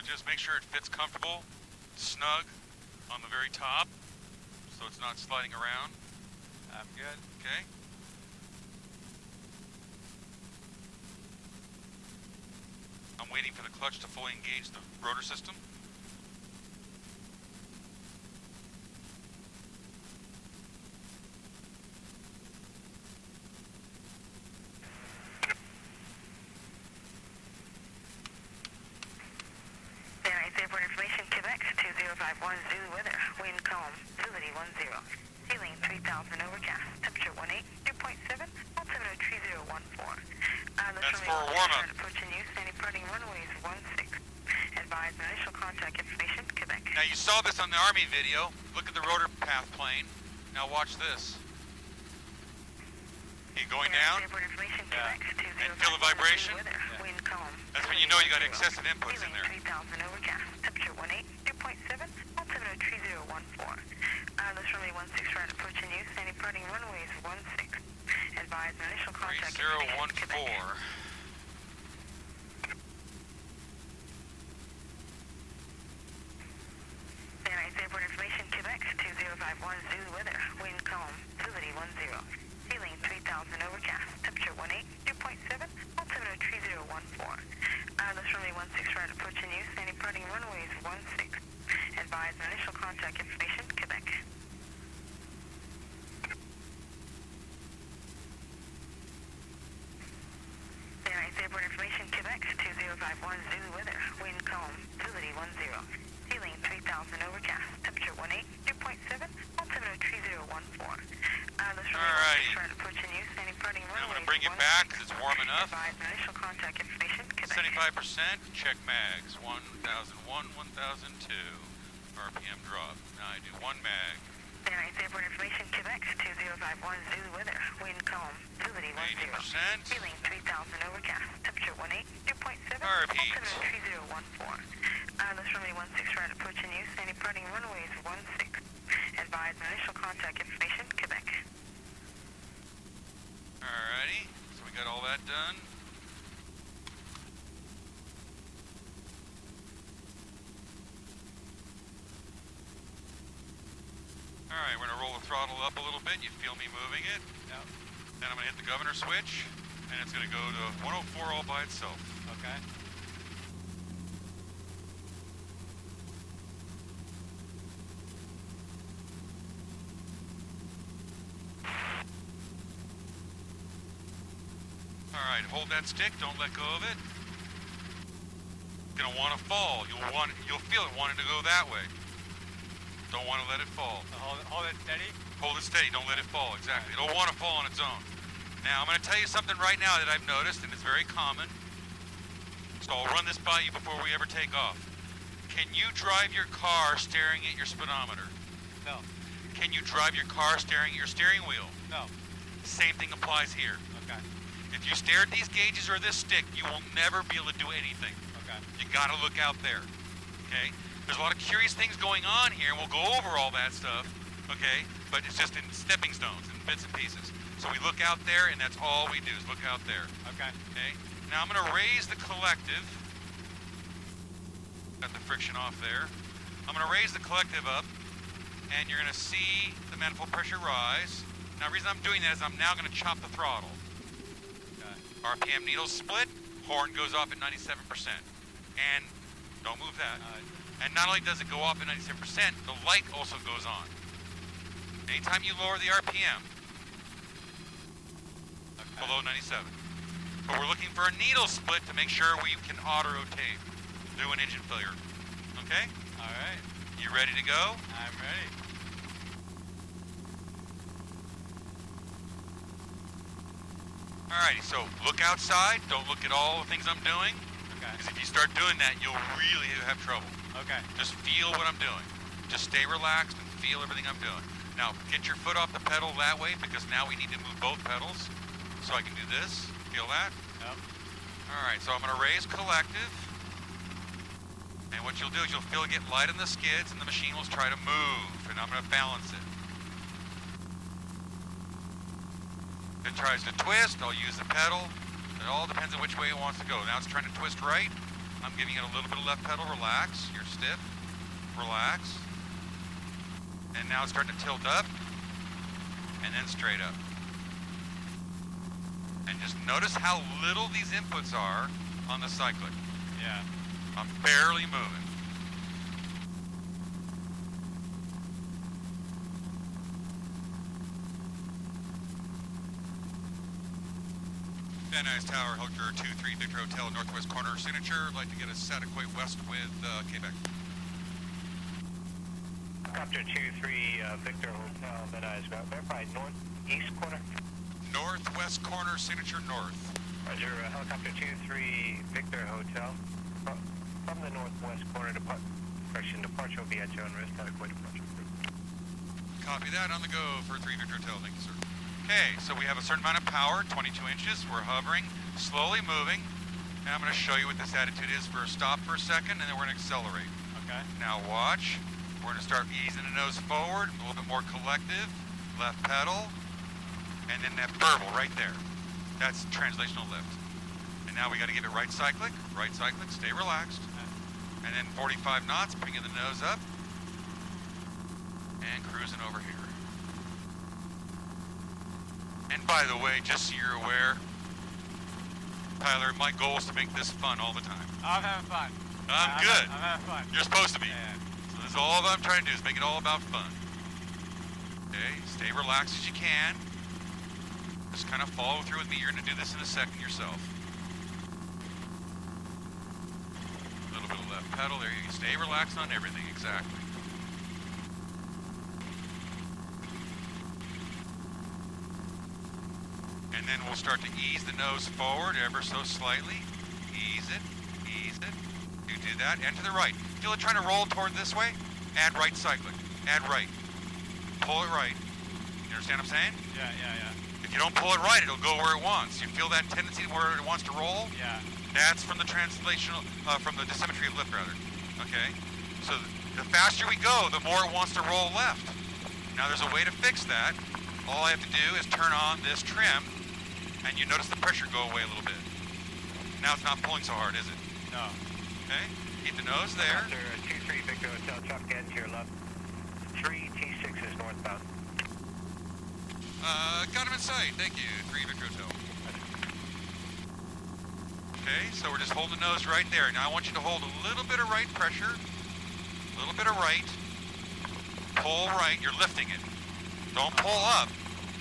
just make sure it fits comfortable, snug on the very top, so it's not sliding around. I'm good. Okay. I'm waiting for the clutch to fully engage the rotor system. Airport information, Quebec 2051 Zulu weather, wind calm, visibility 10, ceiling 3000 overcast, temperature 18, 2.7, altimeter 3014. That's for a warm-up. Approach in use, any parting runways 16. Advise initial contact information, Quebec. Now you saw this on the Army video. Look at the rotor path plane. Now watch this. You going down? Airport information, Quebec 2051 And feel the vibration? Weather, wind calm. That's when you know you got excessive inputs in there. 3000 overcast, temperature 18, 2.7, altimeter 3014. This runway 16 right approach in use, any parting runways 16. Advise initial contact information, Quebec. 3014. Airport information, Quebec 2051 Zulu weather, wind calm, visibility 10, ceiling 3000 overcast, temperature 18, 2.7, altimeter 3014. This runway 16 right approach in use, any parting runways 16. Advise initial contact information, Quebec. Airport information, Quebec 2051 Zulu weather, wind calm, visibility 10, ceiling 3000 overcast, temperature 18, 2.7, altimeter 3014. This runway 16 right approach in use, any parting runways. I'm going to bring it back because it's warm enough. Advise initial contact information, Quebec. 75%, check mags, 1001, 1002, RPM drop. Now I do one mag. Airport information, Quebec 2051 Zulu weather, wind calm, visibility 10, 80%. ceiling 3000 overcast, temperature 18, 2.7, Repeat. altimeter 3014. This runway 16 right approach in use, any parting runways 16. Advise initial contact information, Quebec. Alrighty, so we got all that done. Alright, we're going to roll the throttle up a little bit. You feel me moving it. Yep. Then I'm going to hit the governor switch, and it's going to go to 104 all by itself. Okay. Alright, hold that stick, don't let go of it. It's gonna want to fall. You'll feel it wanting to go that way. Don't want to let it fall. So hold it steady. Hold it steady, don't let it fall, exactly. It'll want to fall on its own. Now, I'm going to tell you something right now that I've noticed, and it's very common. So I'll run this by you before we ever take off. Can you drive your car staring at your speedometer? No. Can you drive your car staring at your steering wheel? No. Same thing applies here. Okay. If you stare at these gauges or this stick, you will never be able to do anything. Okay. You gotta look out there, okay? There's a lot of curious things going on here, and we'll go over all that stuff, okay? But it's just in stepping stones and bits and pieces. So we look out there, and that's all we do is look out there. Okay. Okay? Now I'm gonna raise the collective. Got the friction off there. I'm gonna raise the collective up, and you're gonna see the manifold pressure rise. Now the reason I'm doing that is I'm now gonna chop the throttle. Okay. RPM needles split, horn goes off at 97%. And don't move that. And not only does it go off at 97%, the light also goes on. Anytime you lower the RPM, below 97. But we're looking for a needle split to make sure we can auto-rotate through an engine failure. Okay? All right. You ready to go? I'm ready. Alrighty, so look outside. Don't look at all the things I'm doing. Okay. Because if you start doing that, you'll really have trouble. Okay. Just feel what I'm doing. Just stay relaxed and feel everything I'm doing. Now, get your foot off the pedal that way because now we need to move both pedals. So I can do this. Feel that? Yep. Alright, so I'm going to raise collective. And what you'll do is you'll feel it get light on the skids and the machine will try to move. And I'm going to balance it. If it tries to twist, I'll use the pedal. It all depends on which way it wants to go. Now it's trying to twist right. I'm giving it a little bit of left pedal, relax. You're stiff, relax. And now it's starting to tilt up, and then straight up. And just notice how little these inputs are on the cyclic. Yeah. I'm barely moving. Van Nuys Tower, Helicopter 23 Victor Hotel, northwest corner signature. I'd like to get a Sataquay west with Quebec. Helicopter 23 Victor Hotel, Van Nuys, verify northeast corner. Northwest corner signature north. Roger, Helicopter 23 Victor Hotel. From the northwest corner, departure will be at your own risk. Sataquay departure. Copy that, on the go for 3 Victor Hotel, thank you, sir. Okay, so we have a certain amount of power, 22 inches. We're hovering, slowly moving. And I'm going to show you what this attitude is for a stop for a second, and then we're going to accelerate. Okay. Now watch. We're going to start easing the nose forward, a little bit more collective. Left pedal, and then that burble right there. That's translational lift. And now we got to give it right cyclic, stay relaxed. And then 45 knots, bringing the nose up. And cruising over here. And by the way, just so you're aware, Tyler, my goal is to make this fun all the time. I'm having fun. I'm good. I'm having fun. You're supposed to be. Yeah. So this is all that I'm trying to do, is make it all about fun. Okay, stay relaxed as you can. Just kind of follow through with me. You're going to do this in a second yourself. A little bit of left pedal there. You stay relaxed on everything, exactly. And then we'll start to ease the nose forward ever so slightly. Ease it, ease it. You do that, and to the right. Feel it trying to roll toward this way? Add right cyclic, add right. Pull it right. You understand what I'm saying? Yeah. If you don't pull it right, it'll go where it wants. You feel that tendency where it wants to roll? Yeah. That's from the translational, from the dissymmetry of lift, rather. Okay? So the faster we go, the more it wants to roll left. Now there's a way to fix that. All I have to do is turn on this trim, and you notice the pressure go away a little bit. Now it's not pulling so hard, is it? No. Okay? Keep the nose there. Helicopter 23 Victor Hotel, truck end to your left. 3 T6 is northbound. Got him in sight. Thank you, 3 Victor Hotel. Okay, so we're just holding the nose right there. Now I want you to hold a little bit of right pressure. A little bit of right. Pull right. You're lifting it. Don't pull up.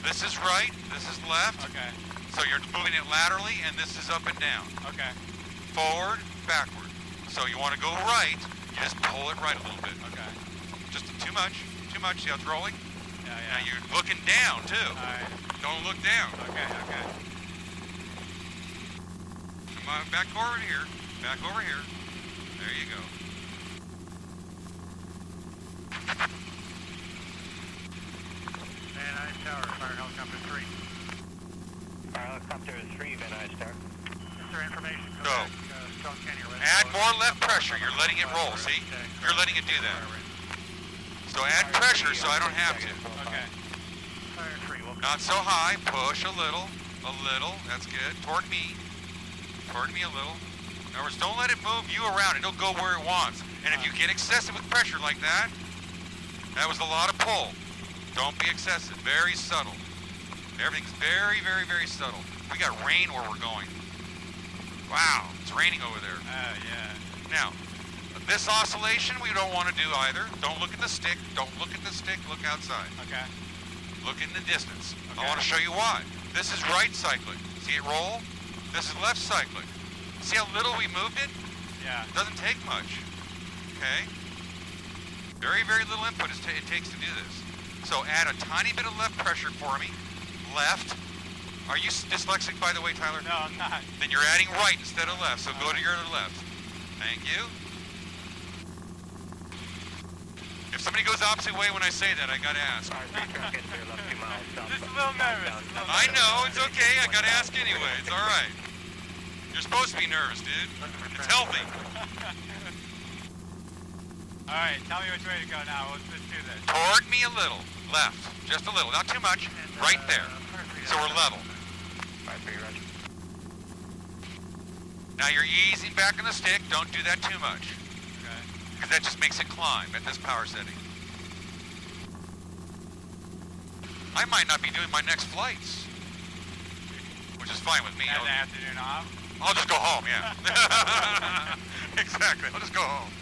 This is right. This is left. Okay. So you're moving it laterally, and this is up and down. Okay. Forward, backward. So you want to go right, you just pull it right a little bit. Okay. Just too much. See how it's rolling? Yeah. Now you're looking down, too. All right. Don't look down. Okay. Come on, back over here. Back over here. There you go. Van Nuys Tower, fire helicopter 3. Fire helicopter 3, Van Nuys Tower. Sir, information. Go. Add more left pressure. You're letting it roll, see? You're letting it do that. So add pressure so I don't have to. Okay. Fire 3, Not so high. Push a little. That's good. Toward me a little. In other words, don't let it move you around. It'll go where it wants. And if you get excessive with pressure like that, that was a lot of pull. Don't be excessive. Very subtle. Everything's very, very, very subtle. We got rain where we're going. Wow, it's raining over there. Yeah. Now, this oscillation we don't want to do either. Don't look at the stick. Don't look at the stick. Look outside. Okay. Look in the distance. Okay. I want to show you why. This is right cyclic. See it roll? This is left cyclic. See how little we moved it? Yeah. It doesn't take much. Okay? Very, very little input it takes to do this. So add a tiny bit of left pressure for me. Left. Are you dyslexic, by the way, Tyler? No, I'm not. Then you're adding right instead of left, so go to your left. Thank you. If somebody goes opposite way when I say that, I gotta ask. Just a little nervous. I know, it's okay, I gotta ask anyway, it's alright. You're supposed to be nervous, dude. It's healthy. Alright, tell me which way to go now. Let's do this. Toward me a little. Left. Just a little, not too much. Right there. So we're level. Now you're easing back on the stick. Don't do that too much. Okay. Because that just makes it climb at this power setting. I might not be doing my next flights, which is fine with me. That afternoon off? I'll just go home, yeah. Exactly, I'll just go home.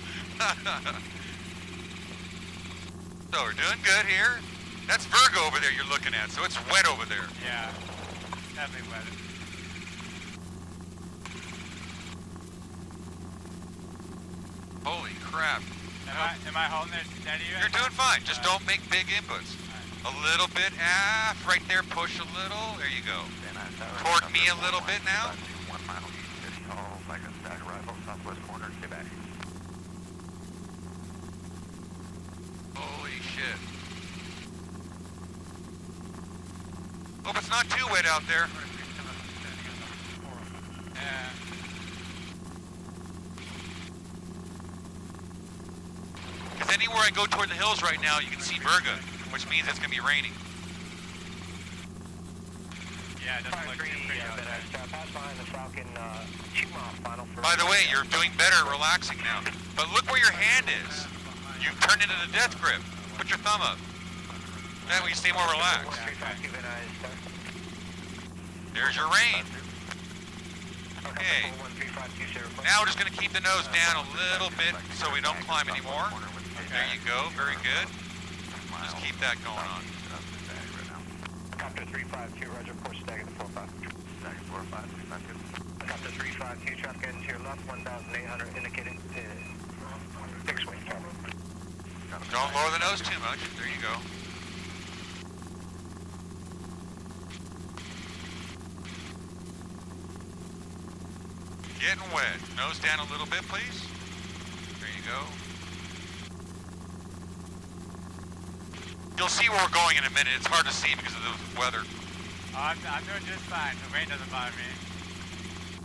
So we're doing good here. That's Virgo over there you're looking at, so it's wet over there. Yeah, definitely wet. Holy crap. Am I holding it steady? You're doing fine, just don't make big inputs. A little bit aft, right there, push a little, there you go. Toward me a little bit now. 1 mile east, City Hall, like a stack arrival, southwest corner, Quebec. Holy shit. Hope it's not too wet out there. Yeah. Because anywhere I go toward the hills right now, you can see Virga, which means it's going to be raining. Yeah, it doesn't look too pretty out there. Pass behind the Falcon, 2 mile final for... By the way, you're doing better at relaxing now. But look where your hand is. You've turned into the death grip. Put your thumb up. That way you stay more relaxed. There's your rain. Okay. Now we're just going to keep the nose down a little bit so we don't climb anymore. There you go. Very good. Just keep that going on. Copter 352, roger, course stag at the 45. Stag at 45, that's good. Copter 352, traffic heading to your left, 1,800 indicated, fixed wing. Don't lower the nose too much. There you go. Getting wet. Nose down a little bit, please. There you go. You'll see where we're going in a minute. It's hard to see because of the weather. Oh, I'm doing just fine. The rain doesn't bother me.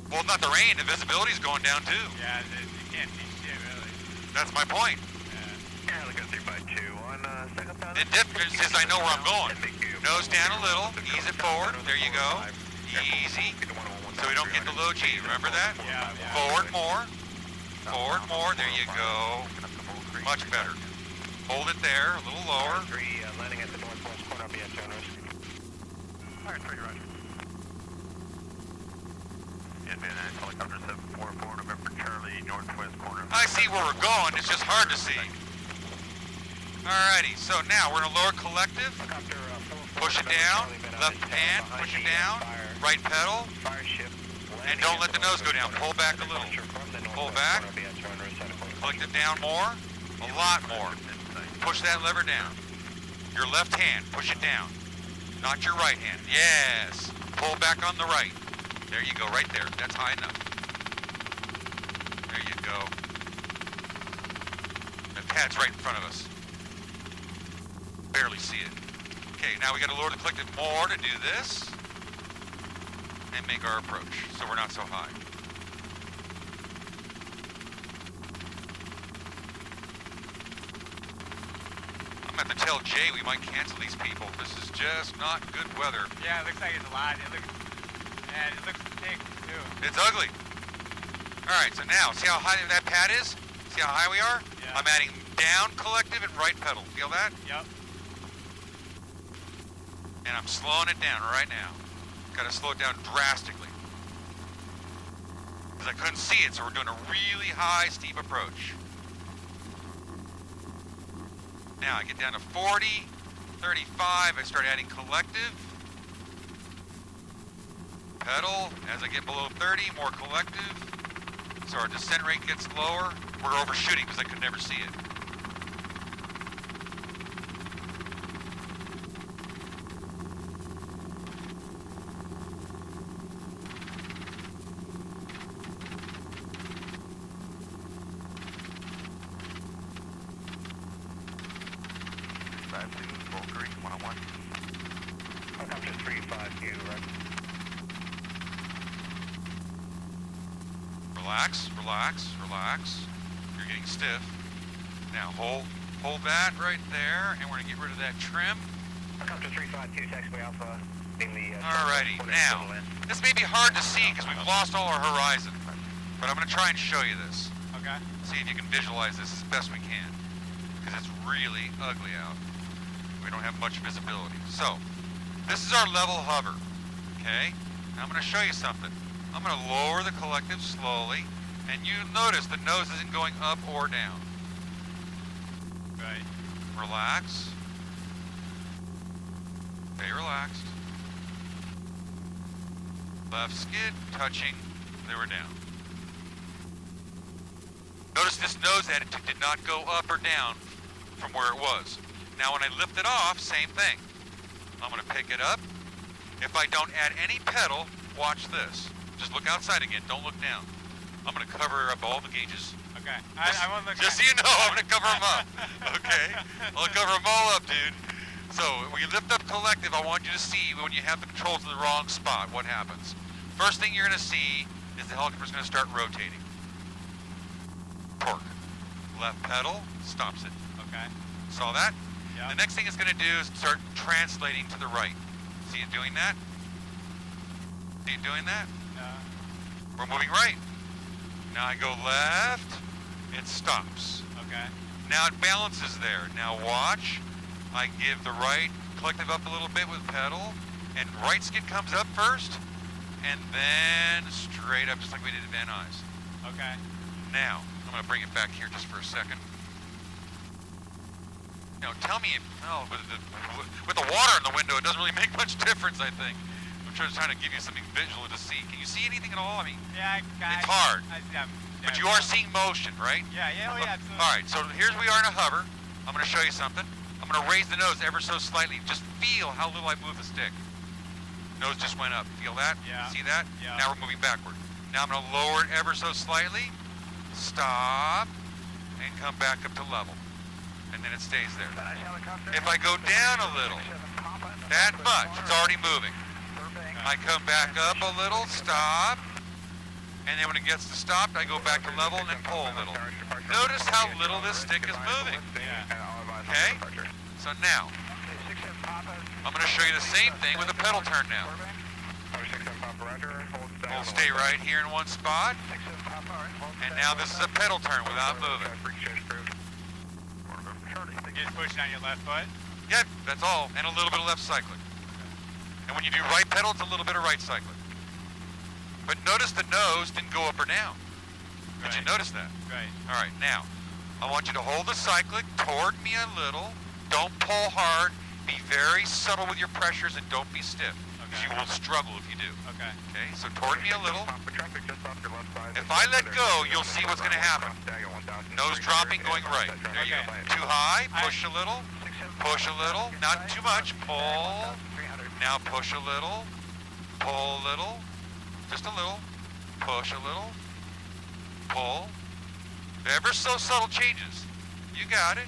Well, not the rain. The visibility's going down too. Yeah, you can't see shit really. That's my point. Yeah, look at 352 on second pound. The difference is I know where I'm going. Nose down a little. Ease it forward. There you go. Easy. So we don't get the low G. Remember that? Yeah. Forward more. Forward more. There you go. Much better. Hold it there. A little lower. 3 landing at the northwest corner of the owners. Fire 3, roger. Advanced helicopter 744, November Charlie, northwest corner. I see where we're going. It's just hard to see. Alrighty. So now we're in a lower collective. Push it down. Left hand. Push it down. Right pedal. And don't let the nose go down. Pull back a little. Pull back. Collect it down more. A lot more. Push that lever down. Your left hand, push it down. Not your right hand. Yes. Pull back on the right. There you go, right there. That's high enough. There you go. The pad's right in front of us. Barely see it. Okay, now we got to lower the collective more to do this. And make our approach, so we're not so high. I'm going to tell Jay we might cancel these people. This is just not good weather. Yeah, it looks like it's a lot. It looks thick too. It's ugly. All right, so now, see how high that pad is? See how high we are? Yeah. I'm adding down collective and right pedal. Feel that? Yep. And I'm slowing it down right now. Got to slow it down drastically. Because I couldn't see it, so we're doing a really high, steep approach. Now I get down to 40, 35, I start adding collective. Pedal, as I get below 30, more collective. So our descent rate gets lower. We're overshooting because I could never see it. Relax, relax, relax. You're getting stiff. Now hold that right there, and we're gonna get rid of that trim. Helicopter 352, taxiway Alpha. Alrighty, now, this may be hard to see because we've lost all our horizon. But I'm going to try and show you this. Okay. See if you can visualize this as best we can. Because it's really ugly out. We don't have much visibility. So, this is our level hover. Okay? Now I'm going to show you something. I'm going to lower the collective slowly. And you notice the nose isn't going up or down. Right. Relax. Stay relaxed. Left skid touching. They were down. Notice this nose attitude did not go up or down from where it was. Now when I lift it off, same thing. I'm going to pick it up. If I don't add any pedal, watch this. Just look outside again. Don't look down. I'm going to cover up all the gauges. Okay. I won't look. Just so you know, I'm going to cover them up. Okay? I'll cover them all up, dude. So when you lift up collective, I want you to see when you have the controls in the wrong spot, what happens. First thing you're going to see is the helicopter's going to start rotating. Torque. Left pedal stops it. Okay. Saw that? Yeah. The next thing it's going to do is start translating to the right. See it doing that? See it doing that? We're moving right. Now I go left, it stops. Okay. Now it balances there. Now watch, I give the right collective up a little bit with pedal, and right skid comes up first, and then straight up just like we did at Van Nuys. Okay. Now, I'm going to bring it back here just for a second. Now tell me, with the water in the window, it doesn't really make much difference, I think. I'm just trying to give you something visual to see. Can you see anything at all? I mean, yeah, it's hard. But you are seeing motion, right? Yeah, oh yeah, absolutely. All right, so here's we are in a hover. I'm going to show you something. I'm going to raise the nose ever so slightly. Just feel how little I move the stick. Nose just went up. Feel that? Yeah. See that? Yeah. Now we're moving backward. Now I'm going to lower it ever so slightly. Stop. And come back up to level. And then it stays there. If I go down a little, that much, it's already moving. I come back up a little, stop, and then when it gets to stop, I go back to level and then pull a little. Notice how little this stick is moving. Okay? So now, I'm going to show you the same thing with the pedal turn now. We'll stay right here in one spot, and now this is a pedal turn without moving. Just pushing on your left foot? Yep, that's all, and a little bit of left cycling. And when you do right pedal, it's a little bit of right cycling. But notice the nose didn't go up or down. Did you notice that? Right. All right, now, I want you to hold the cyclic toward me a little. Don't pull hard. Be very subtle with your pressures and don't be stiff. Because you will struggle if you do. Okay. Okay, so toward me a little. If I let go, you'll see what's going to happen. Nose dropping, going right. There you go. Too high, push a little. Push a little. Not too much. Pull. Now push a little, pull a little, just a little, push a little, pull. Ever so subtle changes. You got it.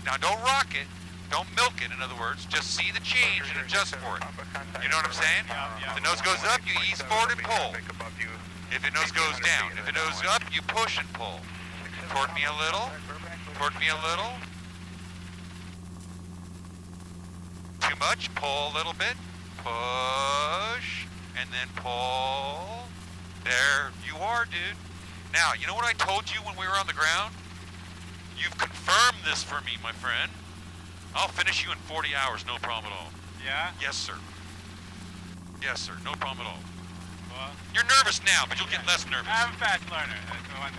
Now don't rock it, don't milk it, in other words. Just see the change and adjust for it. You know what I'm saying? If the nose goes up, you ease forward and pull. If the nose goes down, if it goes up, you push and pull. Toward me a little, toward me a little. Too much, pull a little bit, push, and then pull. There you are, dude. Now, you know what I told you when we were on the ground? You've confirmed this for me, my friend. I'll finish you in 40 hours, no problem at all. Yeah? Yes, sir. Yes, sir, no problem at all. Well, you're nervous now, but you'll get less nervous. I'm a fast learner.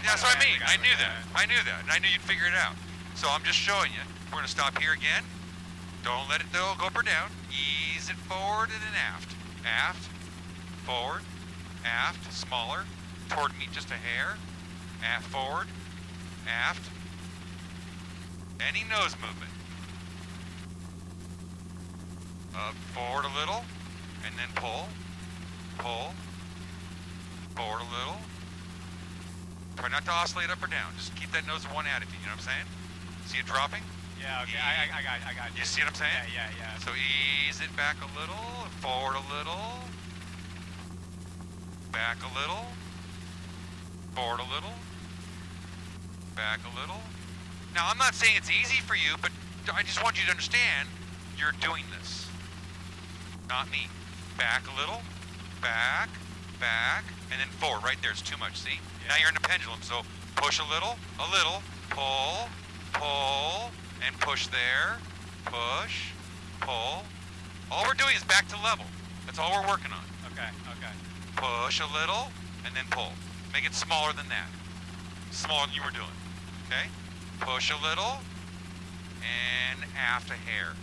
That's what I mean. I knew that. I knew that. And I knew you'd figure it out. So I'm just showing you. We're going to stop here again. Don't let it go up or down. Ease it forward and then aft. Aft, forward, aft, smaller, toward me just a hair. Aft, forward, aft. Any nose movement. Forward a little, and then pull, pull, forward a little. Try not to oscillate up or down. Just keep that nose in one attitude, you know what I'm saying? See it dropping? Yeah, okay, I got you. You see what I'm saying? Yeah. So ease it back a little, forward a little, back a little, forward a little, back a little. Now, I'm not saying it's easy for you, but I just want you to understand you're doing this. Not me. Back a little, back, back, and then forward. Right there, it's too much, see? Now you're in the pendulum, so push a little, pull, pull, and push there, push, pull. All we're doing is back to level. That's all we're working on. Okay, okay. Push a little, and then pull. Make it smaller than that. Smaller than you were doing, okay? Push a little, and aft a hair.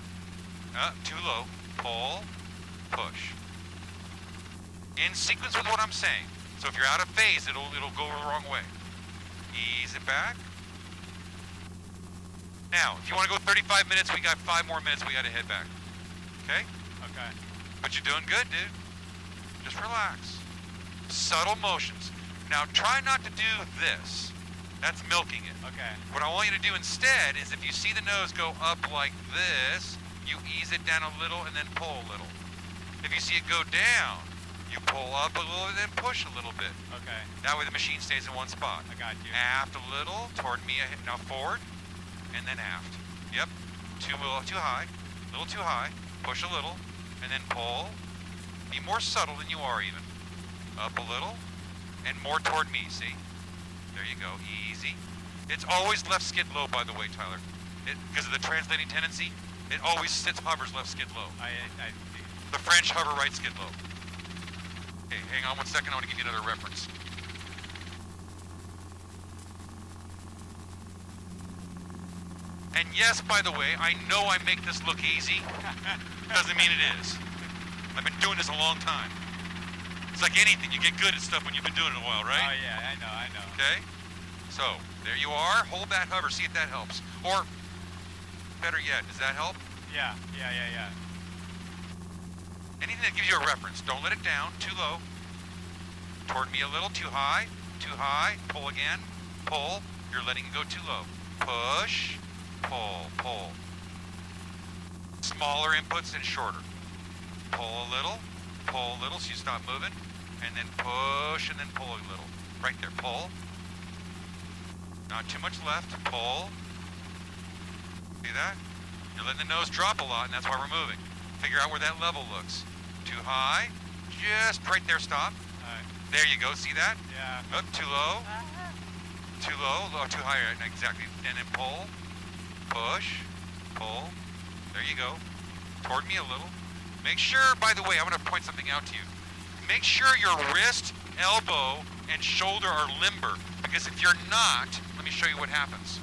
Too low, pull, push. In sequence with what I'm saying. So if you're out of phase, it'll go the wrong way. Ease it back. Now, if you want to go 35 minutes, we got 5 more minutes, we got to head back. Okay? Okay. But you're doing good, dude. Just relax. Subtle motions. Now, try not to do this. That's milking it. Okay. What I want you to do instead is if you see the nose go up like this, you ease it down a little and then pull a little. If you see it go down, you pull up a little and then push a little bit. Okay. That way the machine stays in one spot. I got you. Aft a little, toward me, now forward, and then aft. Yep. Too high, a little too high. Push a little, and then pull. Be more subtle than you are even. Up a little, and more toward me, see? There you go, easy. It's always left skid low, by the way, Tyler. Because of the translating tendency, it always hovers left skid low. I see. The French hover right skid low. Okay, hang on 1 second, I want to give you another reference. And yes, by the way, I know I make this look easy. Doesn't mean it is. I've been doing this a long time. It's like anything, you get good at stuff when you've been doing it a while, right? Oh yeah, I know. Okay? So, there you are. Hold that hover, see if that helps. Or, better yet, does that help? Yeah. Anything that gives you a reference. Don't let it down, too low. Toward me a little, too high, pull again, pull. You're letting it go too low. Push, pull. Smaller inputs and shorter. Pull a little, so you stop moving, and then push, and then pull a little. Right there, pull. Not too much left, pull. See that? You're letting the nose drop a lot, and that's why we're moving. Figure out where that level looks. Too high, just right there, stop. Alright. There you go, see that? Yeah. Up, too low. Too low, too high, right, exactly. And then pull, push, pull. There you go. Toward me a little. Make sure, by the way, I'm going to point something out to you. Make sure your wrist, elbow, and shoulder are limber, because if you're not, let me show you what happens.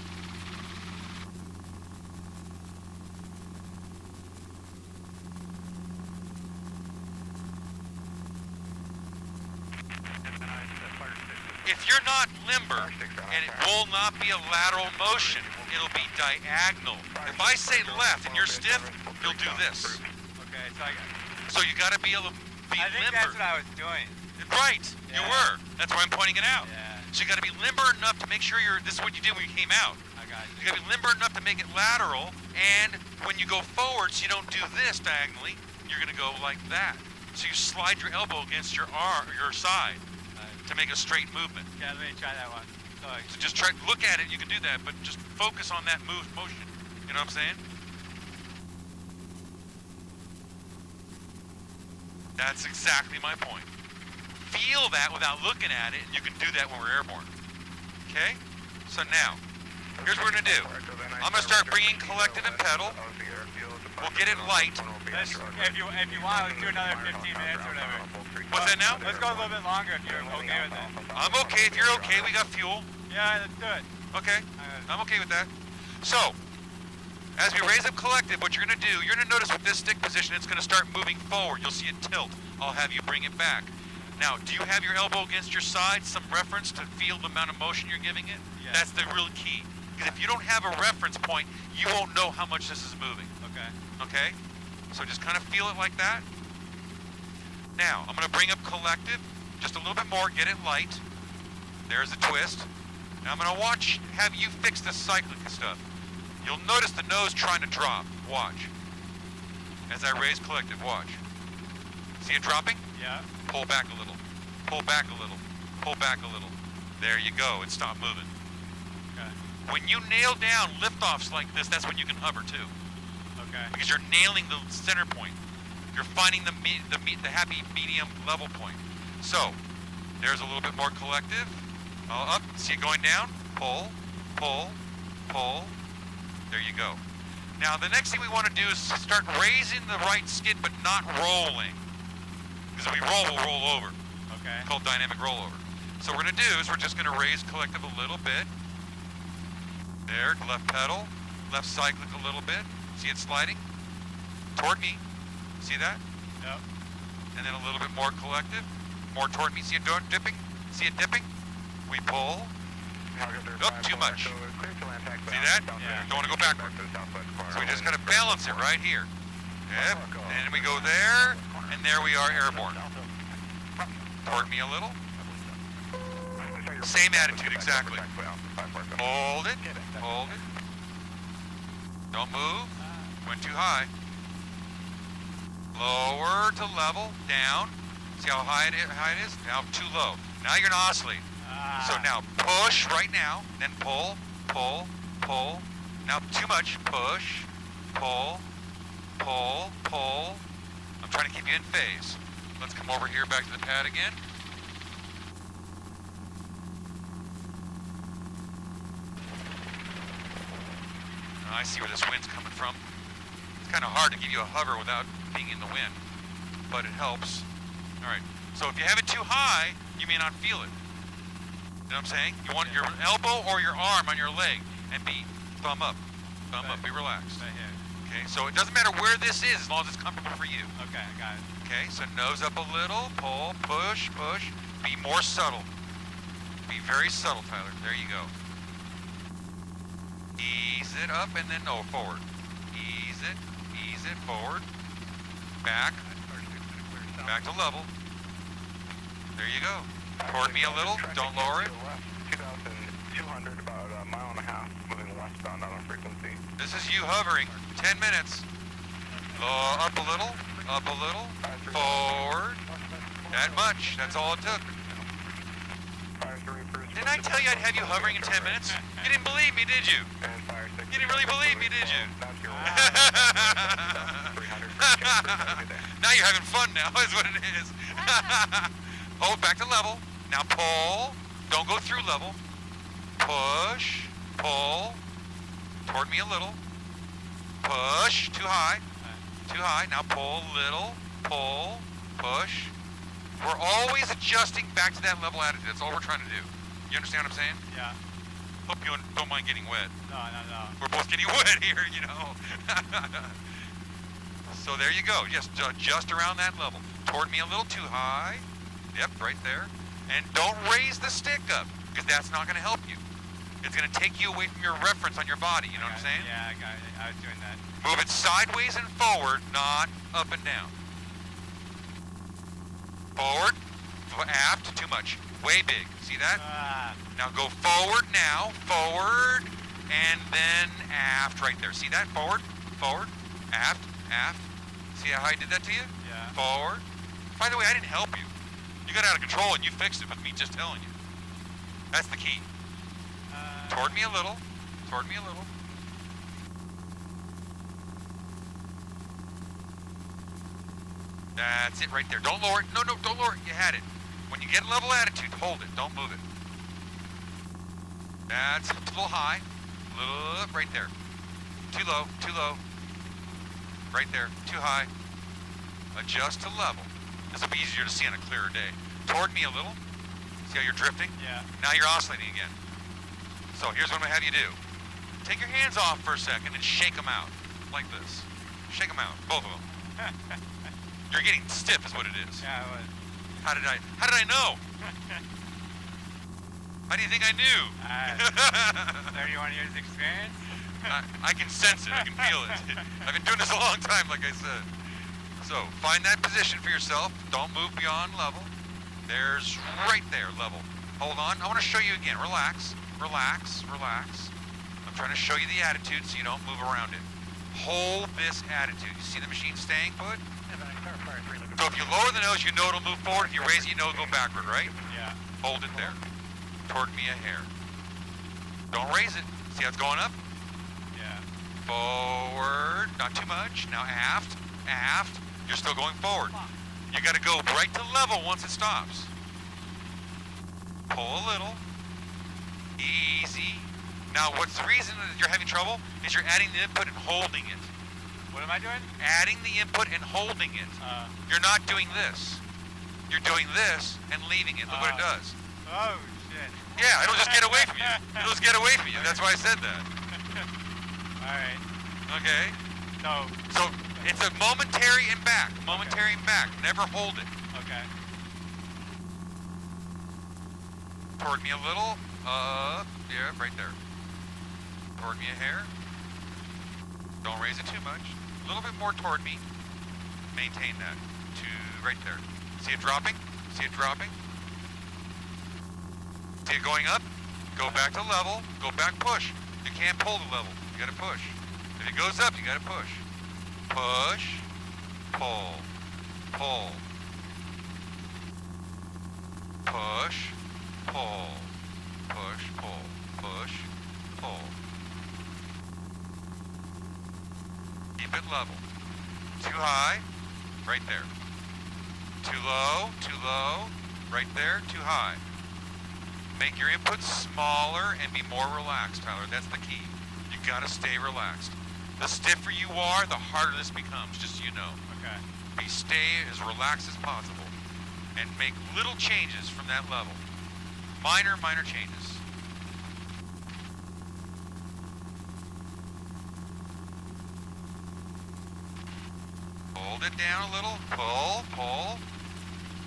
If you're not limber, and it will not be a lateral motion, it'll be diagonal. If I say left and you're stiff, you'll do this. Okay, So you got to be able to be I think limber. that's what I was doing. Right, you Yeah. were. That's why I'm pointing it out. Yeah. So you got to be limber enough to make sure this is what you did when you came out. I got You got to be limber enough to make it lateral, and when you go forward, so you don't do this diagonally, you're going to go like that. So you slide your elbow against your arm, your side, to make a straight movement. Yeah, let me try that one. Sorry. So just try, look at it, you can do that, but just focus on that motion. You know what I'm saying? That's exactly my point. Feel that without looking at it, and you can do that when we're airborne. Okay? So now, here's what we're gonna do. I'm gonna start bringing collective and pedal. We'll get it light. If you want, let's do another 15 minutes or whatever. What's that now? Let's go a little bit longer if you're okay with it. I'm okay if you're okay. We got fuel. Yeah, let's do it. Okay. I'm okay with that. So, as we raise up collective, what you're going to do, you're going to notice with this stick position, it's going to start moving forward. You'll see it tilt. I'll have you bring it back. Now, do you have your elbow against your side, some reference to feel the amount of motion you're giving it? Yeah. That's the real key. Because if you don't have a reference point, you won't know how much this is moving. Okay. Okay? So just kind of feel it like that. Now, I'm going to bring up collective just a little bit more, get it light. There's a twist. Now I'm going to have you fix the cyclic stuff. You'll notice the nose trying to drop. Watch. As I raise collective, watch. See it dropping? Yeah. Pull back a little. Pull back a little. Pull back a little. There you go. It stopped moving. Okay. When you nail down liftoffs like this, that's when you can hover too. Okay. Because you're nailing the center point. You're finding the happy medium level point. So, There's a little bit more collective. Up, see it going down? Pull, pull, pull. There you go. Now the next thing we want to do is start raising the right skid but not rolling. Because if we roll, we'll roll over. Okay. It's called dynamic rollover. So what we're going to do is we're just going to raise collective a little bit. There, left pedal, left cyclic a little bit. See it sliding? Toward me. See that? Yep. And then a little bit more collective. More toward me. See it dipping? See it dipping? We pull. Nope, too much. See that? Yeah. Don't want to go backward. So we just got to balance it right here. Yep. And then we go there, and there we are airborne. Toward me a little. Same attitude, exactly. Hold it. Hold it. Don't move. Went too high. Lower to level. Down. See how high it is? Now too low. Now you're going to oscillate. So now push right now. Then pull, pull, pull. Now too much. Push, pull, pull, pull. I'm trying to keep you in phase. Let's come over here back to the pad again. I see where this wind's coming from. It's kind of hard to give you a hover without being in the wind, but it helps. All right, so if you have it too high, you may not feel it. You know what I'm saying? You want your elbow or your arm on your leg and be thumb up, be relaxed. Right here. Okay, so it doesn't matter where this is as long as it's comfortable for you. Okay, I got it. Okay, so nose up a little, pull, push, push. Be more subtle. Be very subtle, Tyler. There you go. Ease it up and then, forward. Ease it, forward. Back. Back to level. There you go. Toward me a little, don't lower it. 2,200, about a mile and a half, moving westbound on a frequency. This is you hovering. 10 minutes. Up a little, forward. That much, that's all it took. Didn't I tell you I'd have you hovering in 10 minutes? You didn't believe me, did you? You didn't really believe me, did you? Now you're having fun now, is what it is. Hold back to level. Now pull. Don't go through level. Push. Pull. Toward me a little. Push. Too high. Too high. Now pull a little. Pull. Push. We're always adjusting back to that level attitude. That's all we're trying to do. You understand what I'm saying? Yeah. Hope you don't mind getting wet. No. We're both getting wet here, you know. So there you go. Just around that level. Toward me a little too high. Yep, right there. And don't raise the stick up, because that's not going to help you. It's going to take you away from your reference on your body, you know what I'm saying? Yeah, I got it. I was doing that. Move it sideways and forward, not up and down. Forward, aft, too much. Way big. See that? Now go forward now. Forward, and then aft right there. See that? Forward, forward, aft, aft. See how I did that to you? Yeah. Forward. By the way, I didn't help you. You got out of control and you fixed it with me just telling you. That's the key. Toward me a little. Toward me a little. That's it right there. Don't lower it. No, don't lower it. You had it. When you get level attitude, hold it. Don't move it. That's a little high. A little up right there. Too low. Too low. Right there. Too high. Adjust to level. This will be easier to see on a clearer day. Toward me a little. See how you're drifting? Yeah. Now you're oscillating again. So here's what I'm going to have you do. Take your hands off for a second and shake them out. Like this. Shake them out. Both of them. You're getting stiff is what it is. Yeah, I was. How did I know? How do you think I knew? 31 years experience? I can sense it. I can feel it. I've been doing this a long time, like I said. So find that position for yourself. Don't move beyond level. There's right there, level. Hold on. I want to show you again. Relax. Relax. Relax. I'm trying to show you the attitude so you don't move around it. Hold this attitude. You see the machine staying put? So if you lower the nose, you know it'll move forward. If you raise it, you know it'll go backward, right? Yeah. Hold it there. Toward me a hair. Don't raise it. See how it's going up? Yeah. Forward. Not too much. Now aft. Aft. You're still going forward. You got to go right to level once it stops. Pull a little. Easy. Now, what's the reason that you're having trouble is you're adding the input and holding it. What am I doing? Adding the input and holding it. You're not doing this. You're doing this and leaving it. Look what it does. Oh, shit. Yeah, it'll just get away from you. It'll just get away from you. That's why I said that. Alright. Okay? So it's a momentary and back. Momentary and back. Never hold it. Okay. Toward me a little. Yeah, right there. Toward me a hair. Don't raise it too much. A little bit more toward me. Maintain that. Right there. See it dropping? See it dropping? See it going up? Go back to level. Go back, push. You can't pull the level. You gotta push. If it goes up, you gotta push. Push. Pull. Pull. Push. Pull. Push. Pull. Push. Pull. Keep it level. Too high. Right there. Too low, right there, too high. Make your input smaller and be more relaxed, Tyler. That's the key. You gotta stay relaxed. The stiffer you are, the harder this becomes, just so you know. Okay. Stay as relaxed as possible and make little changes from that level. Minor changes. Hold it down a little, pull.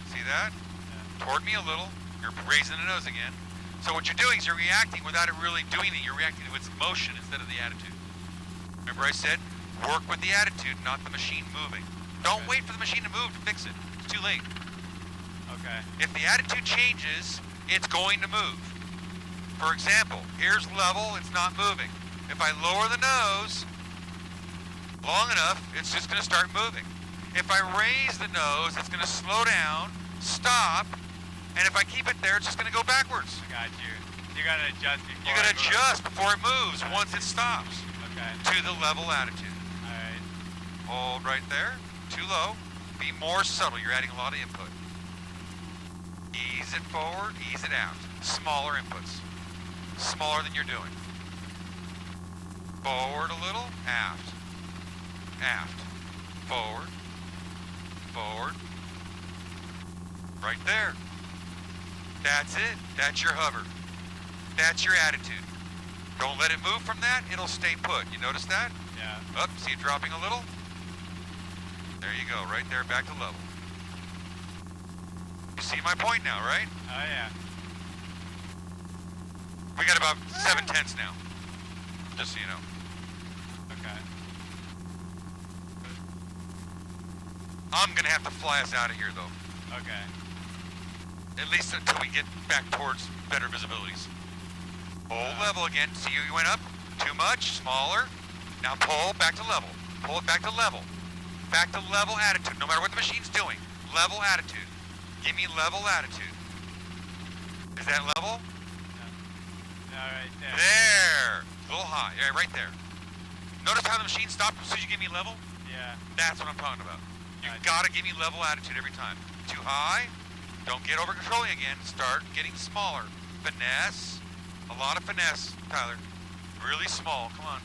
See that? Yeah. Toward me a little. You're raising the nose again. So what you're doing is you're reacting without it really doing it. You're reacting to its motion instead of the attitude. Remember I said, work with the attitude, not the machine moving. Don't wait for the machine to move to fix it. It's too late. Okay. If the attitude changes, it's going to move. For example, here's level, it's not moving. If I lower the nose long enough, it's just going to start moving. If I raise the nose, it's going to slow down, stop, and if I keep it there, it's just going to go backwards. I got you. You got to adjust before You got to adjust before it moves once it stops. Okay. To the level attitude. Alright. Hold right there. Too low. Be more subtle. You're adding a lot of input. Ease it forward, ease it out. Smaller inputs. Smaller than you're doing. Forward a little, aft. Aft. Forward. Forward. Right there. That's it. That's your hover. That's your attitude. Don't let it move from that. It'll stay put. You notice that? Yeah. Up. See it dropping a little? There you go. Right there. Back to level. You see my point now, right? Oh, yeah. We got about 7/10 now. Just so you know. Okay. I'm going to have to fly us out of here, though. Okay. At least until we get back towards better visibilities. Hold level again. See, you went up. Too much. Smaller. Now pull back to level. Pull it back to level. Back to level attitude. No matter what the machine's doing. Level attitude. Give me level attitude. Is that level? No, right there. There. A little high. Yeah, right there. Notice how the machine stopped as soon as you give me level? Yeah. That's what I'm talking about. You Gotcha. gotta give me level attitude every time. Too high. Don't get over controlling again. Start getting smaller. Finesse. A lot of finesse, Tyler. Really small. Come on.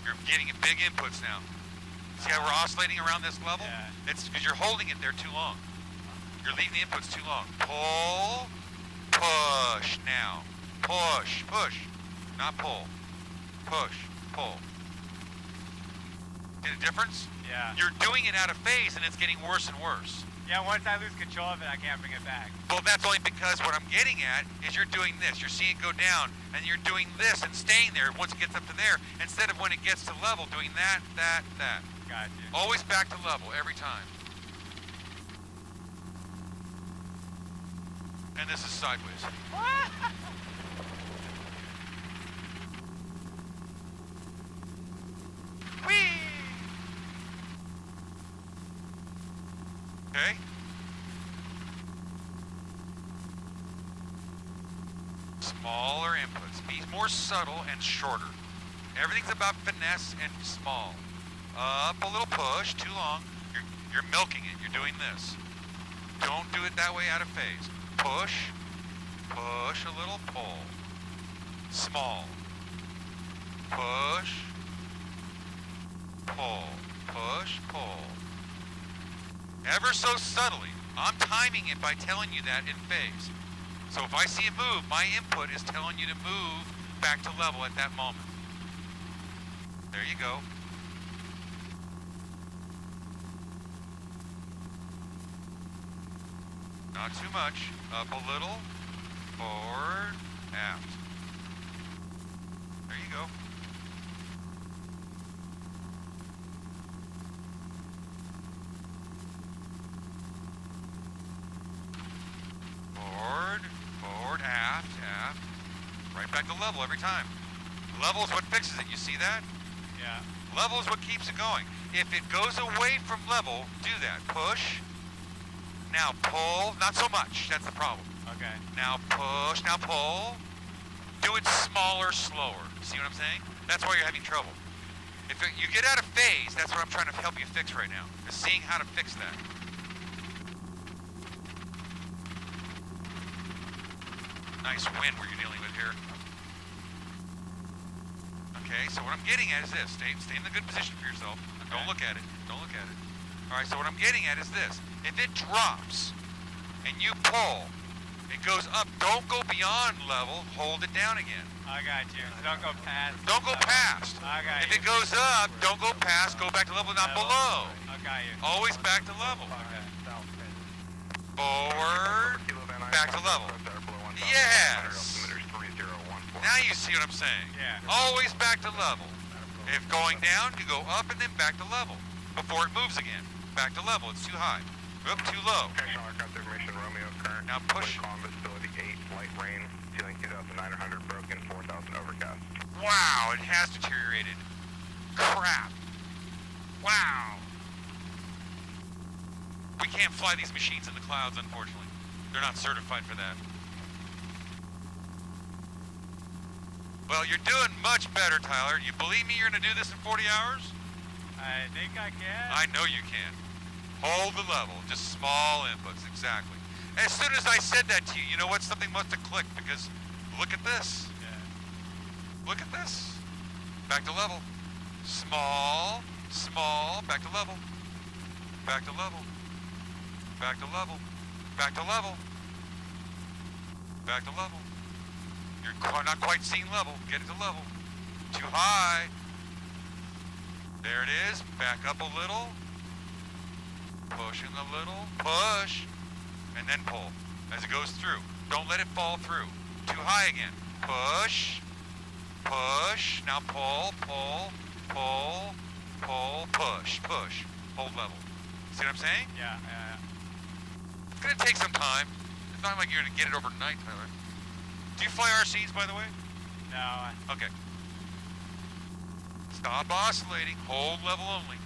You're getting big inputs now. See how we're oscillating around this level? Yeah. It's because you're holding it there too long. You're leaving the inputs too long. Pull. Push now. Push. Push. Not pull. Push. Pull. See the difference? Yeah. You're doing it out of phase and it's getting worse and worse. Yeah, once I lose control of it, I can't bring it back. Well, that's only because what I'm getting at is you're doing this. You're seeing it go down, and you're doing this and staying there once it gets up to there, instead of when it gets to level, doing that. Got you. Always back to level, every time. And this is sideways. Whee! Okay? Smaller inputs. Be more subtle and shorter. Everything's about finesse and small. Up a little push, too long. You're milking it. You're doing this. Don't do it that way out of phase. Push, push a little, pull. Small. Push, pull, push, pull. Ever so subtly. I'm timing it by telling you that in phase. So if I see it move, my input is telling you to move back to level at that moment. There you go. Not too much. Up a little. Forward. Aft. There you go. Forward. Forward. Aft. Aft. Right back to level every time. Level is what fixes it. You see that? Yeah. Level is what keeps it going. If it goes away from level, do that. Push. Now pull. Not so much. That's the problem. Okay. Now push. Now pull. Do it smaller, slower. See what I'm saying? That's why you're having trouble. If you get out of phase, that's what I'm trying to help you fix right now. Is seeing how to fix that. Nice wind we're dealing with here. Okay, so what I'm getting at is this. Stay in the good position for yourself. Don't look at it. Don't look at it. All right, so what I'm getting at is this. If it drops and you pull, it goes up. Don't go beyond level. Hold it down again. I got you. Don't go past. Don't go past. I got If you. it goes up, don't go past. Go back to level, not below. I got you. Always back to level. Okay. Forward. Back to level. Yes. Now you see what I'm saying. Yeah. Always back to level. If going down, you go up and then back to level. Before it moves again. Back to level. It's too high. Oop, too low. Now push. Visibility 8, light rain, ceiling 2,900, broken, 4,000 overcast. Wow, it has deteriorated. Crap. Wow. We can't fly these machines in the clouds, unfortunately. They're not certified for that. Well, you're doing much better, Tyler. You believe me you're going to do this in 40 hours? I think I can. I know you can. Hold the level. Just small inputs, exactly. As soon as I said that to you, you know what? Something must have clicked because look at this. Yeah. Look at this. Back to level. Small, small, back to level. Back to level. Back to level. Back to level. Back to level. You're not quite seeing level. Get it to level. Too high. There it is. Back up a little. Pushing a little. Push. And then pull as it goes through. Don't let it fall through. Too high again. Push. Push. Now pull, pull, pull, pull, push, push. Hold level. See what I'm saying? Yeah, yeah, It's going to take some time. It's not like you're going to get it overnight, Tyler. Do you fly RCs, by the way? yeah. No, Okay. Stop oscillating. Hold level only.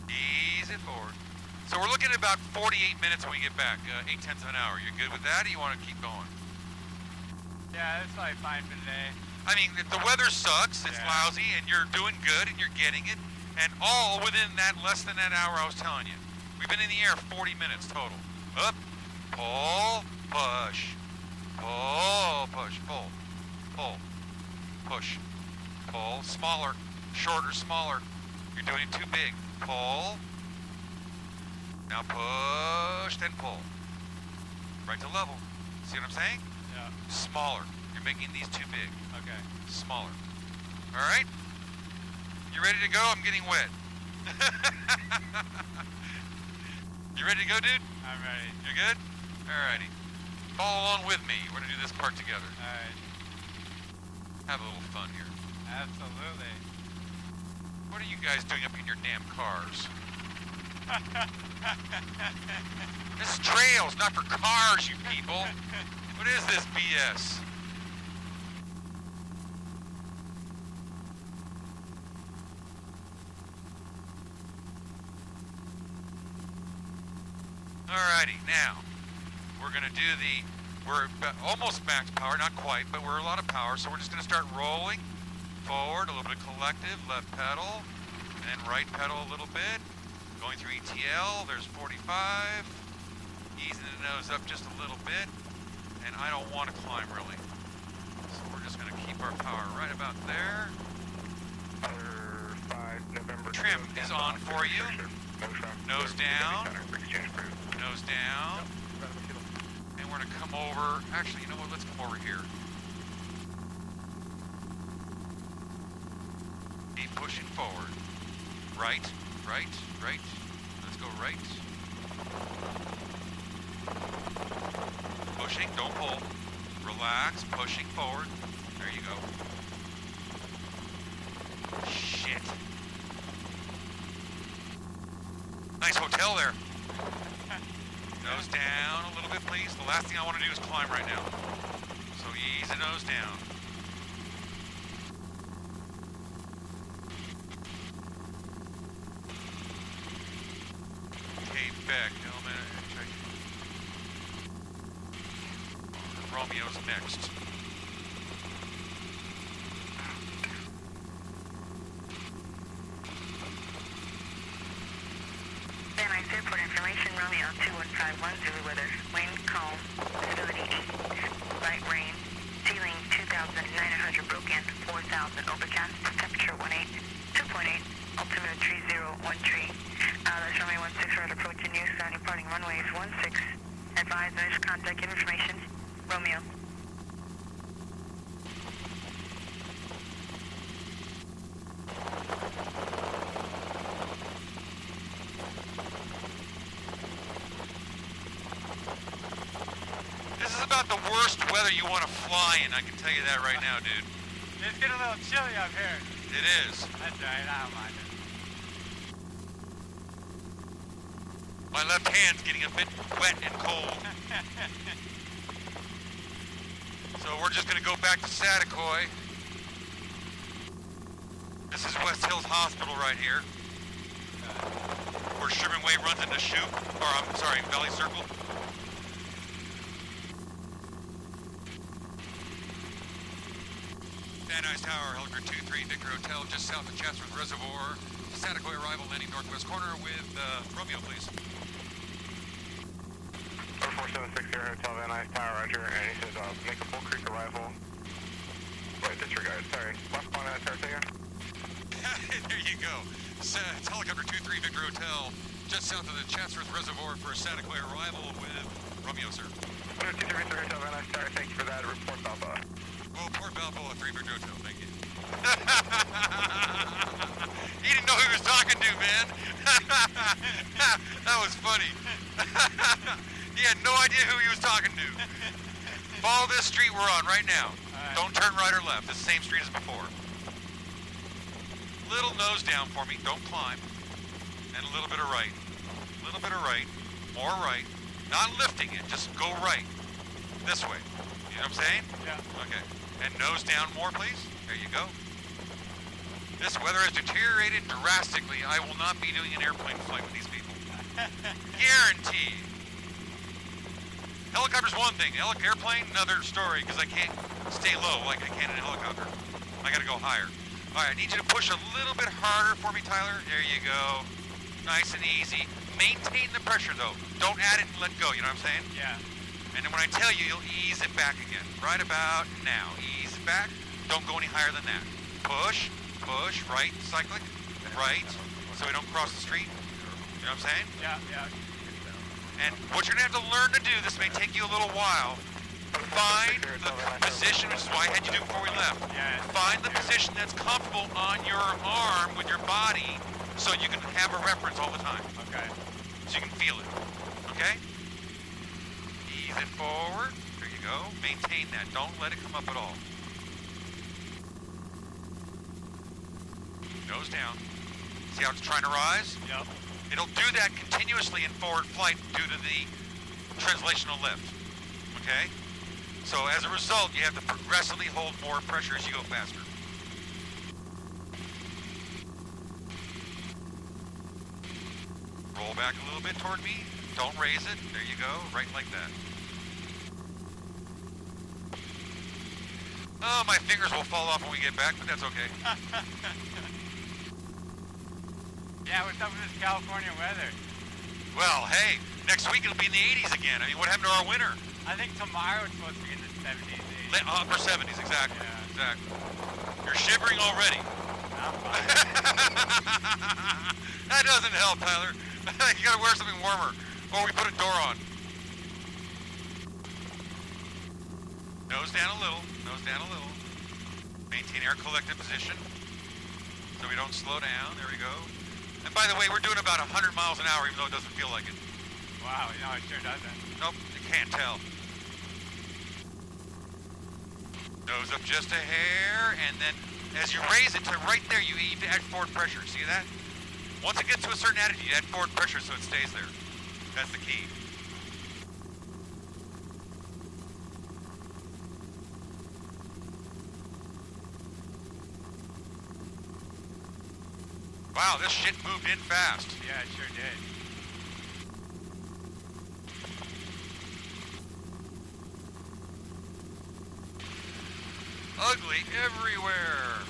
Ease it forward. So we're looking at about 48 minutes when we get back, 8/10 of an hour. You're good with that, or you want to keep going? yeah, that's probably fine for today. I mean, if the weather sucks, it's Yeah. lousy, and you're doing good, and you're getting it, and all within that less than that hour I was telling you. We've been in the air 40 minutes total. Up, pull, push, pull, push, pull, pull, push, pull, smaller, shorter, smaller. You're doing it too big. Pull, now push, then pull. Right to level. See what I'm saying? Yeah. Smaller. You're making these too big. Okay. Smaller. All right? You ready to go? I'm getting wet. You ready to go, dude? I'm ready. You're good? Alrighty. Follow along with me. We're gonna do this part together. All right. Have a little fun here. Absolutely. What are you guys doing up in your damn cars? This trail's not for cars, you people. What is this BS? Alrighty, now, we're gonna do we're almost max power, not quite, but we're a lot of power, so we're just gonna start rolling forward, a little bit of collective, left pedal, and right pedal a little bit, Going through ETL, there's 45. Easing the nose up just a little bit. And I don't want to climb really. So we're just going to keep our power right about there. Other 5 November. Trim is on for you. Nose down. Nose down. And we're going to come over. Actually, you know what? Let's come over here. Keep pushing forward. Right, right, right. Let's go right. Pushing, don't pull. Relax, pushing forward. There you go. Shit. Nice hotel there. Nose down a little bit, please. The last thing I want to do is climb right now. So ease the nose down. Back, Romeo's next. Van Nuys Airport information, Romeo 2151 Zulu weather. Wind calm, visibility 8, light rain, ceiling 2,900 broken, 4,000 overcast, temperature 2.8, altimeter 3013. That's runway 16 right approaching you, sound departing runways 16. Advise noise contact information, Romeo. This is about the worst weather you want to fly in, I can tell you that right now, dude. It's getting a little chilly up here. It is. That's right, I don't mind it. My left hand's getting a bit wet and cold. So we're just going to go back to Satakoy. This is West Hills Hospital right here. Where Sherman Way runs into Chute, or I'm sorry, Valley Circle. Van Nuys Tower, Helicopter 23, Victor Hotel, just south of Chatsworth Reservoir. Satakoy arrival, landing northwest corner with Romeo, please. 4760 Hotel Van Nuys Tower, roger, and he says, make a Bull Creek arrival. Wait, disregard, sorry. Left one, Tartega. There you go. It's Helicopter 23, Victor Hotel, just south of the Chatsworth Reservoir for a Satakoy arrival with Romeo, sir. 233 Hotel Van Nuys Tower, thank you for that. Report Balboa. Well, Port Balboa, 3 Victor Hotel, thank you. He didn't know who he was talking to, man. That was funny. He had no idea who he was talking to. Follow this street we're on right now. Right. Don't turn right or left. It's the same street as before. Little nose down for me. Don't climb. And a little bit of right. A little bit of right. More right. Not lifting it. Just go right. This way. You know what I'm saying? Yeah. Okay. And nose down more, please. There you go. This weather has deteriorated drastically. I will not be doing an airplane flight with these people. Guaranteed. Helicopter's one thing. Airplane, another story, because I can't stay low like I can in a helicopter. I gotta go higher. All right, I need you to push a little bit harder for me, Tyler. There you go. Nice and easy. Maintain the pressure, though. Don't add it and let go, you know what I'm saying? Yeah. And then when I tell you, you'll ease it back again. Right about now. Ease it back. Don't go any higher than that. Push, push, right, cyclic, right, so we don't cross the street. You know what I'm saying? Yeah, yeah. And what you're going to have to learn to do, this may take you a little while, find the position, which is why I had you do it before we left. Yeah. Find the position that's comfortable on your arm with your body so you can have a reference all the time. Okay. So you can feel it. Okay? Ease it forward. There you go. Maintain that. Don't let it come up at all. Nose down. See how it's trying to rise? Yep. It'll do that continuously in forward flight due to the translational lift. Okay? So as a result, you have to progressively hold more pressure as you go faster. Roll back a little bit toward me. Don't raise it. There you go. Right like that. Oh, my fingers will fall off when we get back, but that's okay. Yeah, what's up with this California weather? Well, hey, next week it'll be in the 80s again. I mean, what happened to our winter? I think tomorrow it's supposed to be in the 70s. 80s. Upper 70s, exactly. Yeah. Exactly. You're shivering already. I'm fine. That doesn't help, Tyler. You gotta wear something warmer, or we put a door on. Nose down a little, nose down a little. Maintain our collective position, so we don't slow down. There we go. And by the way, we're doing about 100 miles an hour, even though it doesn't feel like it. Wow, no, it sure doesn't. Nope, you can't tell. Nose up just a hair, and then as you raise it to right there, you need to add forward pressure. See that? Once it gets to a certain attitude, you add forward pressure so it stays there. That's the key. Wow, this shit moved in fast. Yeah, it sure did. Ugly everywhere.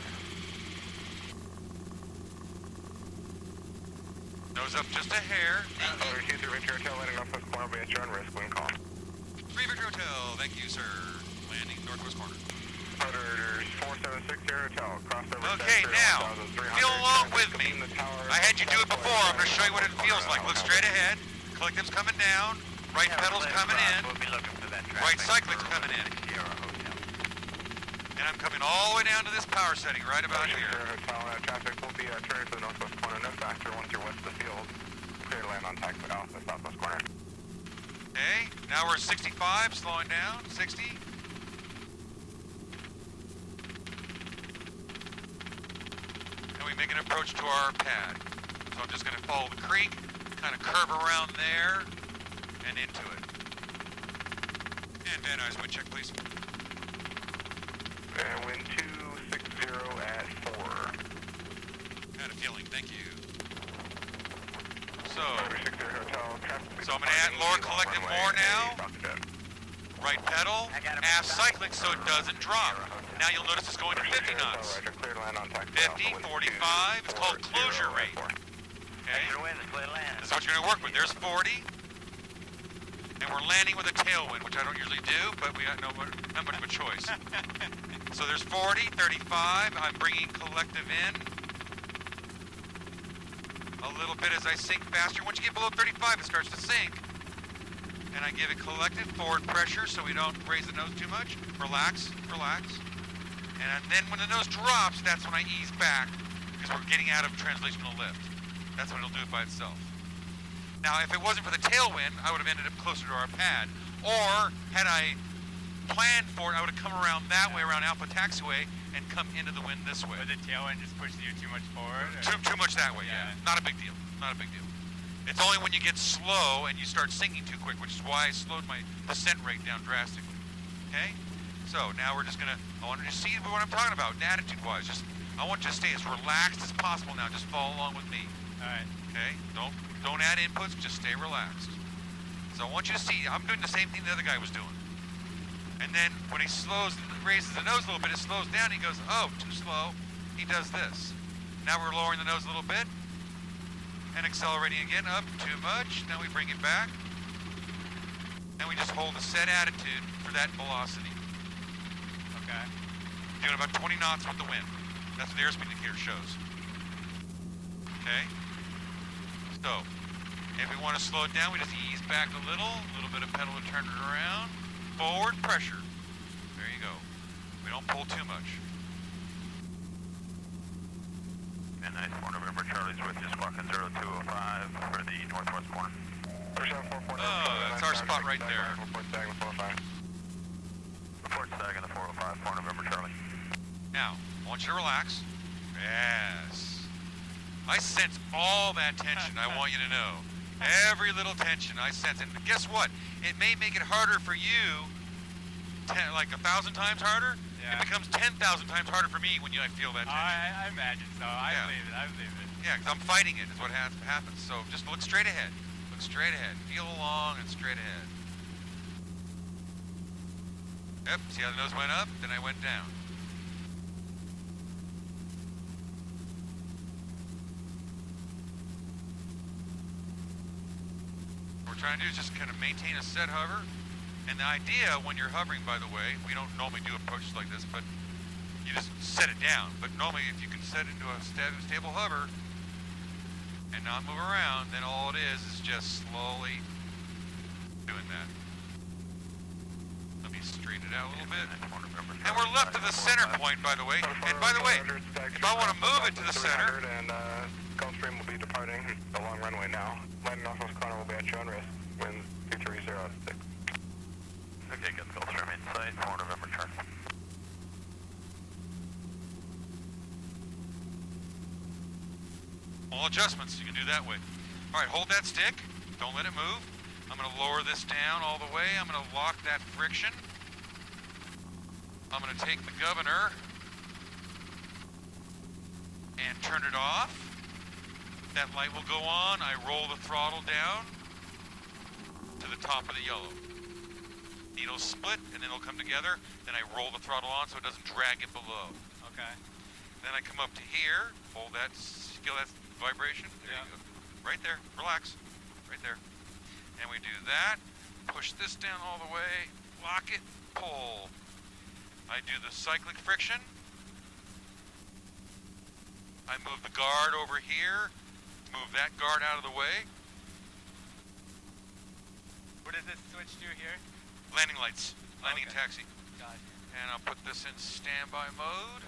Nose up just a hair. Over to Victor Hotel, landing northwest corner, be at your own risk, wind calm. 3 Victor Hotel, thank you, sir. Landing northwest corner. Predators 4760 Hotel, crossover. Okay, now, feel along with me. I had you do it before. I'm going to show you what it feels like. Look straight ahead. Collective's coming down. Right pedal's coming in. We'll be looking for that Right cyclic's coming in. And I'm coming all the way down to this power setting right about here. Hotel, traffic will be turning for the northwest corner, no faster once you're west of the field. Clear to land on taxi off the southwest corner. Okay, now we're 65, slowing down, 60. And we make an approach to our pad. So I'm just going to follow the creek, kind of curve around there, and into it. And Van Nuys, wind check, please. Wind 260 at 4. Had a feeling, thank you. So I'm going to add lower collective more now. Right pedal, aft cyclic so it doesn't drop. Now you'll notice it's going to 50 knots. 50, 45, it's called closure rate. Okay? This is what you're going to work with. There's 40. And we're landing with a tailwind, which I don't usually do, but we got not much of a choice. So there's 40, 35. I'm bringing collective in a little bit as I sink faster. Once you get below 35, it starts to sink. And I give it collective forward pressure so we don't raise the nose too much. Relax, relax. And then when the nose drops, that's when I ease back because we're getting out of translational lift. That's when it'll do it by itself. Now, if it wasn't for the tailwind, I would have ended up closer to our pad. Or, had I planned for it, I would have come around that way, around Alpha Taxiway, and come into the wind this way. But the tailwind just pushes you too much forward? Too much that way, yeah. Not a big deal, not a big deal. It's only when you get slow and you start sinking too quick, which is why I slowed my descent rate down drastically. Okay? So, now we're just gonna, I want you to see what I'm talking about, attitude-wise. I want you to stay as relaxed as possible now. Just follow along with me. Alright. Okay? Don't add inputs, just stay relaxed. So I want you to see, I'm doing the same thing the other guy was doing. And then when he raises the nose a little bit, it slows down, he goes, oh, too slow. He does this. Now we're lowering the nose a little bit. And accelerating again, up, too much. Now we bring it back. And we just hold a set attitude for that velocity. Okay. Doing about 20 knots with the wind. That's what the airspeed indicator shows. Okay? So, if we want to slow it down, we just ease back a little bit of pedal to turn it around. Forward pressure. There you go. We don't pull too much. And 4 November Charlie's with you, squawking 0205 for the northwest corner. Oh, that's our spot right there. Report stag in the 405, 4 November Charlie. Now, I want you to relax. Yes. I sense all that tension, I want you to know. Every little tension, I sense it. And guess what? It may make it harder for you, like 1,000 times harder. Yeah. It becomes 10,000 times harder for me when I feel that tension. I imagine so. I believe it. Yeah, because I'm fighting it is what happens. So just look straight ahead. Look straight ahead. Feel along and straight ahead. Yep, see how the nose went up? Then I went down. trying to do is just kind of maintain a set hover. And the idea when you're hovering, by the way, we don't normally do approaches like this, but you just set it down. But normally if you can set it into a stable hover and not move around, then all it is just slowly doing that. Let me straighten it out a little bit. And we're left of the center point, by the way. And by the way, if I want to move it to the center, and Gulfstream will be departing the long runway now. Landing Northwest corner will be at your own risk. Wind 230 6. Okay, good. Gulfstream in sight. 4 November Charlie. all adjustments, you can do that way. All right, hold that stick. Don't let it move. I'm going to lower this down all the way. I'm going to lock that friction. I'm going to take the governor and turn it off. That light will go on. I roll the throttle down to the top of the yellow. Needles split and then it'll come together. Then I roll the throttle on so it doesn't drag it below. Okay. Then I come up to here, hold that, feel that vibration? There you go. Right there, relax. Right there. And we do that, push this down all the way, lock it, pull. I do the cyclic friction. I move the guard over here, move that guard out of the way. What does this switch do here? Landing lights, landing and Okay. taxi. Got it. And I'll put this in standby mode.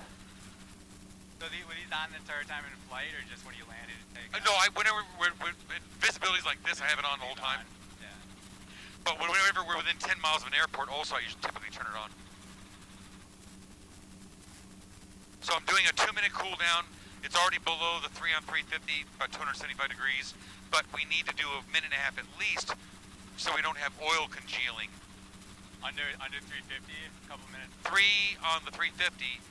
So were these on the entire time in flight, or just when you landed and take No, whenever visibility's like this, I have it on the whole time. Yeah. But whenever we're within 10 miles of an airport, also I usually typically turn it on. So I'm doing a 2-minute cool down. It's already below the 3 on 350, about 275 degrees, but we need to do a minute and a half at least so we don't have oil congealing. Under 350, a couple minutes. 3 on the 350,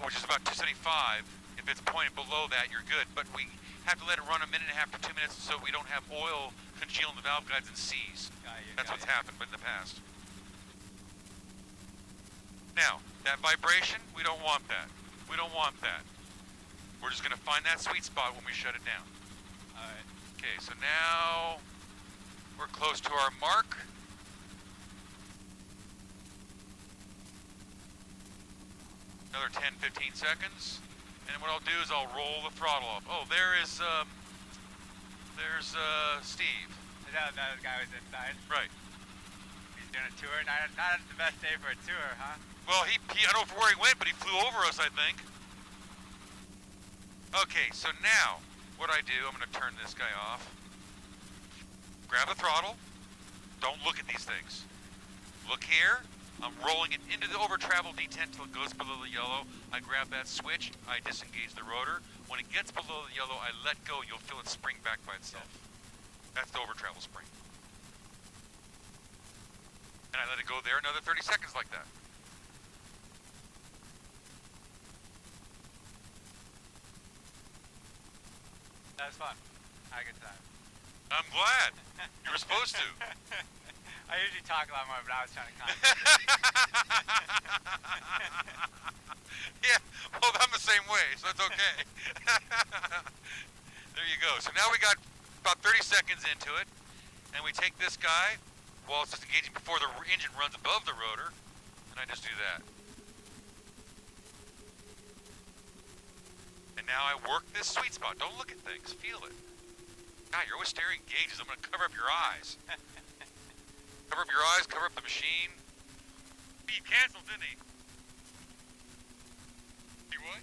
which is about 275. If it's pointed below that, you're good, but we have to let it run a minute and a half to 2 minutes so we don't have oil congealing the valve guides and seize. That's what's happened in the past. Now, that vibration, we don't want that. We don't want that. We're just going to find that sweet spot when we shut it down. All right. Okay, so now we're close to our mark. Another 10, 15 seconds. And what I'll do is I'll roll the throttle off. Oh, there's Steve. Is that the guy who's inside? Right. He's doing a tour. Not the best day for a tour, huh? Well, I don't know where he went, but he flew over us, I think. Okay, so now, what I do, I'm going to turn this guy off. Grab the throttle. Don't look at these things. Look here. I'm rolling it into the over-travel detent till it goes below the yellow. I grab that switch. I disengage the rotor. When it gets below the yellow, I let go. You'll feel it spring back by itself. That's the over-travel spring. And I let it go there another 30 seconds like that. That was fun. I had a good time. I'm glad. You were supposed to. I usually talk a lot more, but I was trying to Yeah, well, I'm the same way, so it's okay. There you go. So now we got about 30 seconds into it, and we take this guy while it's just engaging before the engine runs above the rotor, and I just do that. And now I work this sweet spot. Don't look at things, feel it. God, you're always staring at gauges. I'm going to cover up your eyes. Cover up your eyes, cover up the machine. He canceled, didn't he? He what?